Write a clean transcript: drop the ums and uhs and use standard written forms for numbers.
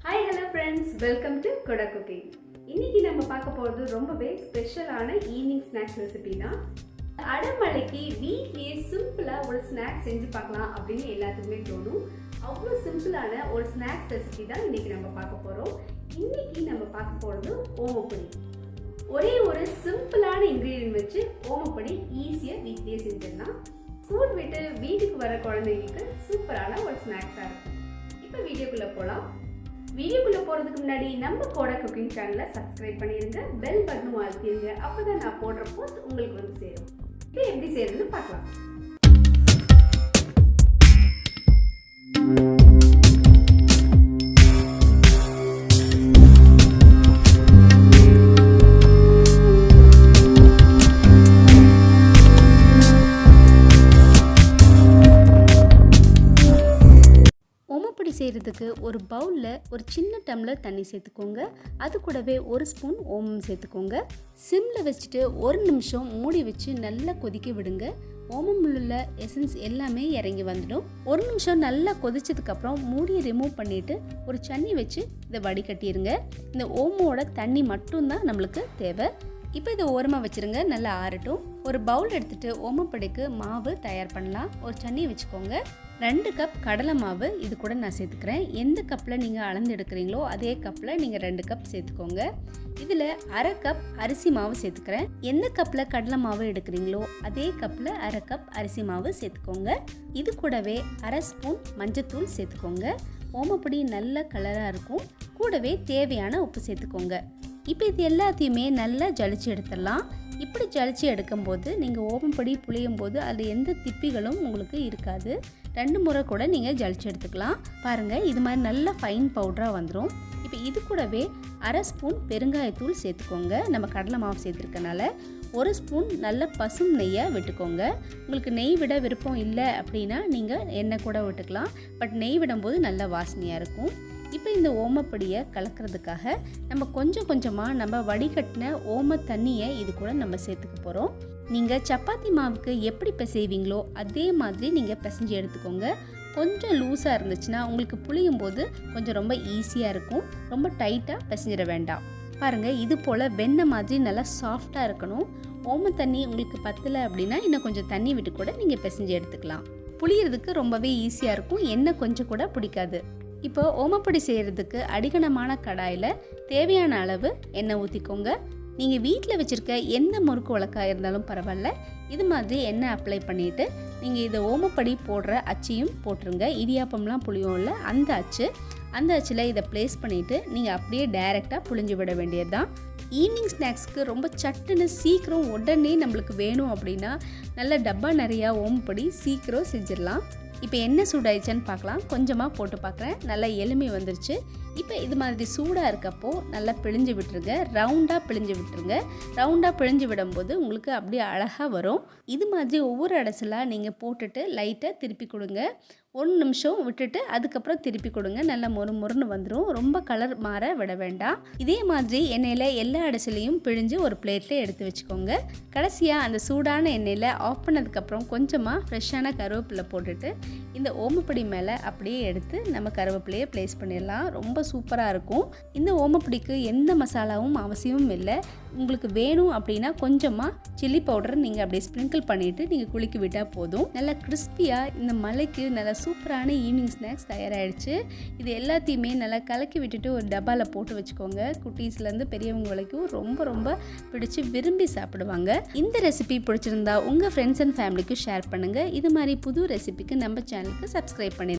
Hi hello friends, welcome to Kodak cooking. இன்னைக்கு நம்ம பார்க்க போறது ரொம்பவே ஸ்பெஷலான ஈவினிங் ஸ்நாக்ஸ் ரெசிபி தான். அடமழைக்கு வீட்லயே சிம்பிளா ஒரு ஸ்நாக்ஸ் செஞ்சு பார்க்கலாம் அப்படின்னு எல்லாத்துக்குமே தோணும். அவ்வளவு சிம்பிளான ஒரு ஸ்நாக்ஸ் ரெசிபி தான் இன்னைக்கு நம்ம பார்க்க போறோம். இன்னைக்கு நம்ம பார்க்க போறது ஓமப்பொடி. ஒரே ஒரு சிம்பிளான இன்கிரிடியன்ட் வச்சு ஓமப்பொடி ஈஸியா வீட்லயே செஞ்சிடலாம். ஸ்கூல் விட்டு வீட்டுக்கு வர குழந்தைங்களுக்கு சூப்பரான ஒரு ஸ்நாக்ஸா இருக்கும். இப்போ வீடியோக்குள்ள போலாம். வீடியோக்குள்ள போறதுக்கு முன்னாடி நம்ம கோடக் குக்கிங் சேனலை சப்ஸ்கிரைப் பண்ணிருங்க, பெல் பட்டனும் அழுத்திடுங்க. அப்பதான் நான் போடுற போஸ்ட் உங்களுக்கு வந்து சேரும். இது எப்படி செய்யறதுன்னு பார்க்கலாம். செய்கிறதுக்கு ஒரு பவுலில் ஒரு சின்ன டம்ளர் தண்ணி சேர்த்துக்கோங்க. அது கூடவே ஒரு ஸ்பூன் ஓமம் சேர்த்துக்கோங்க. சிம்மில் வச்சுட்டு ஒரு நிமிஷம் மூடி வச்சு நல்லா கொதிக்க விடுங்க. ஓமம் உள்ள எசன்ஸ் எல்லாமே இறங்கி வந்துடும். ஒரு நிமிஷம் நல்லா கொதிச்சதுக்கப்புறம் மூடியை ரிமூவ் பண்ணிவிட்டு ஒரு சன்னி வச்சு இதை வடிகட்டிடுங்க. இந்த ஓமோட தண்ணி மட்டும்தான் நம்மளுக்கு தேவை. இப்போ இதை ஓரமாக வச்சுருங்க, நல்லா ஆறட்டும். ஒரு பவுல் எடுத்துகிட்டு ஓமப்பொடிக்கு மாவு தயார் பண்ணலாம். ஒரு சன்னி வச்சுக்கோங்க. 2 கப் கடலை மாவு இது கூட நான் சேர்த்துக்கிறேன். எந்த கப்பில் நீங்கள் அளந்து எடுக்கிறீங்களோ அதே கப்பில் நீங்கள் 2 கப் சேர்த்துக்கோங்க. இதில் 1/2 கப் அரிசி மாவு சேர்த்துக்கிறேன். எந்த கப்பில் கடலை மாவு எடுக்கிறீங்களோ அதே கப்பில் 1/2 கப் அரிசி மாவு சேர்த்துக்கோங்க. இது கூடவே 1/2 ஸ்பூன் மஞ்சத்தூள் சேர்த்துக்கோங்க. ஓமப்பொடி நல்ல கலராக இருக்கும். கூடவே தேவையான உப்பு சேர்த்துக்கோங்க. இப்போ இது எல்லாத்தையுமே நல்லா ஜலிச்சு எடுத்துடலாம். இப்படி ஜலிச்சு எடுக்கும்போது நீங்கள் ஓமப்பொடி புளியும் போது அதில் எந்த திப்பிகளும் உங்களுக்கு இருக்காது. 2 முறை கூட நீங்கள் ஜலிச்சு எடுத்துக்கலாம். பாருங்கள், இது மாதிரி நல்ல ஃபைன் பவுடராக வந்துடும். இப்போ இது கூடவே 1/2 ஸ்பூன் பெருங்காயத்தூள் சேர்த்துக்கோங்க. நம்ம கடலை மாவு சேர்த்துருக்கனால 1 ஸ்பூன் நல்ல பசும் நெய்யை விட்டுக்கோங்க. உங்களுக்கு நெய் விட விருப்பம் இல்லை அப்படின்னா நீங்கள் எண்ணெய் கூட விட்டுக்கலாம். பட் நெய் விடும்போது நல்ல வாசனையாக இருக்கும். இப்போ இந்த ஓமப்பொடியை கலக்கிறதுக்காக நம்ம கொஞ்சம் கொஞ்சமாக நம்ம வடிகட்டின ஓம தண்ணியை இது கூட நம்ம சேர்த்துக்க போகிறோம். நீங்கள் சப்பாத்தி மாவுக்கு எப்படி பிசைவீங்களோ அதே மாதிரி நீங்கள் பிசைஞ்சு எடுத்துக்கோங்க. கொஞ்சம் லூஸாக இருந்துச்சுன்னா உங்களுக்கு புளியும் போது கொஞ்சம் ரொம்ப ஈஸியாக இருக்கும். ரொம்ப டைட்டாக பிசைஞ்சிட வேண்டாம். பாருங்கள், இது போல் வெண்ணெய் மாதிரி நல்லா சாஃப்டாக இருக்கணும். ஓம தண்ணி உங்களுக்கு பத்தலை அப்படின்னா இன்னும் கொஞ்சம் தண்ணி விட்டு கூட நீங்கள் பிசைஞ்சு எடுத்துக்கலாம். புளியறதுக்கு ரொம்பவே ஈஸியாக இருக்கும். எண்ணெய் கொஞ்சம் கூட பிடிக்காது. இப்போ ஓமப்பொடி செய்கிறதுக்கு அடிகனமான கடாயில் தேவையான அளவு எண்ணெய் ஊற்றிக்கோங்க. நீங்கள் வீட்டில் வச்சுருக்க எந்த முறுக்கு உலக்காக இருந்தாலும் பரவாயில்ல, இது மாதிரி எண்ணெய் அப்ளை பண்ணிவிட்டு நீங்கள் இதை ஓமப்பொடி போடுற அச்சையும் போட்டுருங்க. இடியாப்பம்லாம் புளியும் இல்லை, அந்த அச்சில் இதை ப்ளேஸ் பண்ணிவிட்டு நீங்கள் அப்படியே டைரெக்டாக புளிஞ்சு விட வேண்டியது தான். ஈவினிங் ஸ்நாக்ஸ்க்கு ரொம்ப சட்டுன்னு சீக்கிரம் உடனே நம்மளுக்கு வேணும் அப்படின்னா நல்ல டப்பா நிறையா ஓமப்பொடி சீக்கிரம் செஞ்சிடலாம். இப்போ என்ன சூடாயிடுச்சுன்னு பார்க்கலாம். கொஞ்சமாக போட்டு பார்க்குறேன், நல்லா எலுமி வந்துருச்சு. இப்போ இது மாதிரி சூடாக இருக்கப்போ நல்லா பிழிஞ்சு விட்டுருங்க. ரவுண்டாக பிழிஞ்சு விடும்போது உங்களுக்கு அப்படியே அழகாக வரும். இது மாதிரி ஒவ்வொரு அடைசலாக நீங்கள் போட்டுட்டு லைட்டாக திருப்பி கொடுங்க. 1 நிமிஷம் விட்டுட்டு அதுக்கப்புறம் திருப்பி கொடுங்க. நல்லா மொறுன்னு வந்துடும். ரொம்ப கலர் மாற விட வேண்டாம். இதே மாதிரி எண்ணெயில் எல்லா அடைசலையும் பிழிஞ்சு ஒரு பிளேட்டில் எடுத்து வச்சுக்கோங்க. கடைசியாக அந்த சூடான எண்ணெயில் ஆஃப் பண்ணதுக்கப்புறம் கொஞ்சமாக ஃப்ரெஷ்ஷான கருவேப்பிலை போட்டுட்டு இந்த ஓமப்பொடி மேலே அப்படியே எடுத்து நம்ம கருவேப்பிலையை ப்ளேஸ் பண்ணிடலாம். ரொம்ப சூப்பராக இருக்கும். இந்த ஓமப்பொடிக்கு எந்த மசாலாவும் அவசியமும் இல்லை. உங்களுக்கு வேணும் அப்படின்னா கொஞ்சமாக சில்லி பவுடர் நீங்கள் அப்படியே ஸ்ப்ரிங்கிள் பண்ணிவிட்டு நீங்கள் குலுக்கி விட்டால் போதும். நல்லா கிறிஸ்பியாக இந்த மழைக்கு நல்லா சூப்பரான ஈவினிங் ஸ்நாக்ஸ் தயாராகிடுச்சு. இது எல்லாத்தையுமே நல்லா கலக்கி விட்டுட்டு ஒரு டப்பாவில் போட்டு வச்சுக்கோங்க. குட்டீஸ்லேருந்து பெரியவங்க வரைக்கும் ரொம்ப ரொம்ப பிடிச்சி விரும்பி சாப்பிடுவாங்க. இந்த ரெசிபி பிடிச்சிருந்தா உங்கள் ஃப்ரெண்ட்ஸ் அண்ட் ஃபேமிலிக்கு ஷேர் பண்ணுங்கள். இது மாதிரி புது ரெசிபிக்கு நம்ம சேனலுக்கு சப்ஸ்கிரைப் பண்ணி